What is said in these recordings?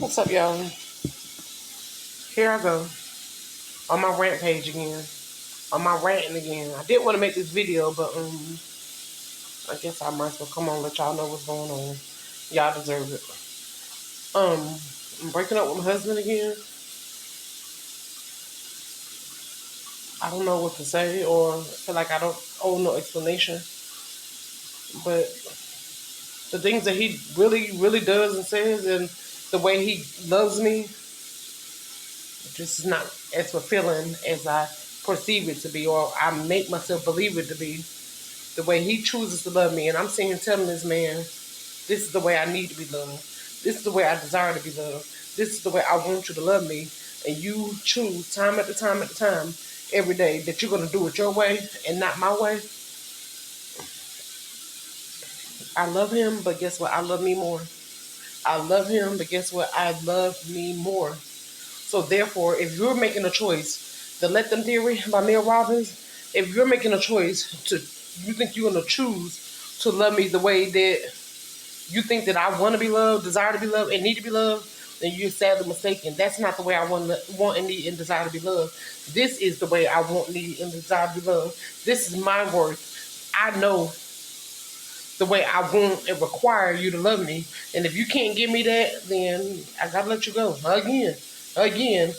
What's up, y'all? Here I go on my rant page again. On my ranting again. I didn't want to make this video, but I guess I might as well come on and let y'all know what's going on. Y'all deserve it. I'm breaking up with my husband again. I don't know what to say, or feel like I don't owe no explanation. But the things that he really, really does and says, and the way he loves me, just is not as fulfilling as I perceive it to be, or I make myself believe it to be. The way he chooses to love me, and I'm sitting here telling this man, this is the way I need to be loved. This is the way I desire to be loved. This is the way I want you to love me. And you choose time after time after time, every day, that you're going to do it your way and not my way. I love him, but guess what? I love me more. I love him, but guess what? I love me more. So therefore, if you're making a choice, the Let Them Theory by Mel Robbins, if you're making a choice to, you think you're going to choose to love me the way that you think that I want to be loved, desire to be loved, and need to be loved, then you're sadly mistaken. That's not the way I want and need and desire to be loved. This is the way I want, need, and desire to be loved. This is my worth. I know the way I want and require you to love me. And if you can't give me that, then I got to let you go. Again.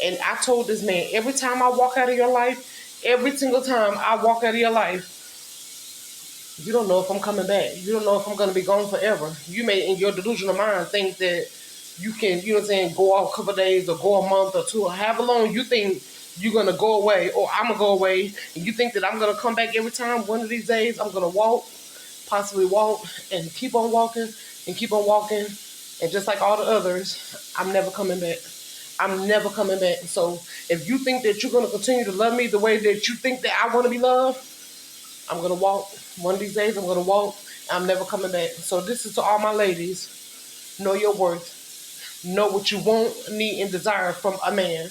And I told this man, every time I walk out of your life, every single time I walk out of your life, you don't know if I'm coming back. You don't know if I'm going to be gone forever. You may, in your delusional mind, think that you can, you know what I'm saying, go out a couple of days or go a month or two, or however long you think you're going to go away, or I'm going to go away, and you think that I'm going to come back every time. One of these days, I'm going to walk, possibly walk, and keep on walking, and keep on walking. And just like all the others, I'm never coming back. I'm never coming back. So if you think that you're going to continue to love me the way that you think that I want to be loved, I'm going to walk. One of these days, I'm going to walk. I'm never coming back. So this is to all my ladies. Know your worth. Know what you want, need, and desire from a man.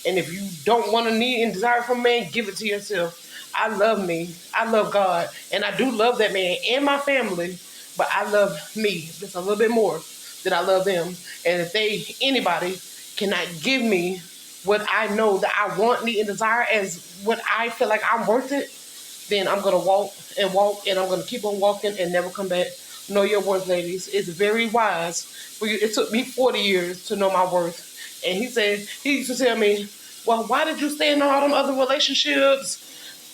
And if you don't want to need and desire from a man, give it to yourself. I love me. I love God. And I do love that man and my family. But I love me just a little bit more than I love them. And if anybody cannot give me what I know that I want, need, and desire as what I feel like I'm worth it, then I'm going to walk, and I'm going to keep on walking and never come back. Know your worth, ladies. It's very wise for you. It took me 40 years to know my worth. And he used to tell me, well, why did you stay in all them other relationships?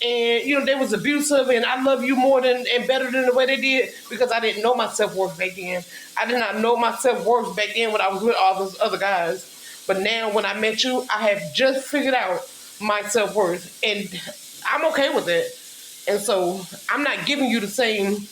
And, they was abusive, and I love you more than and better than the way they did, because I didn't know my self-worth back then. I did not know my self-worth back then when I was with all those other guys. But now when I met you, I have just figured out my self-worth, and I'm okay with it. And so I'm not giving you the same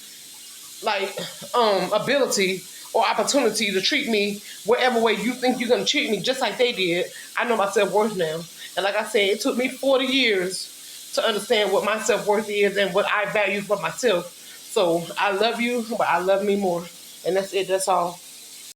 ability or opportunity to treat me whatever way you think you're gonna treat me, just like they did. I know my self-worth now. And like I said, it took me 40 years to understand what my self-worth is and what I value for myself. So I love you, but I love me more. And that's it, that's all.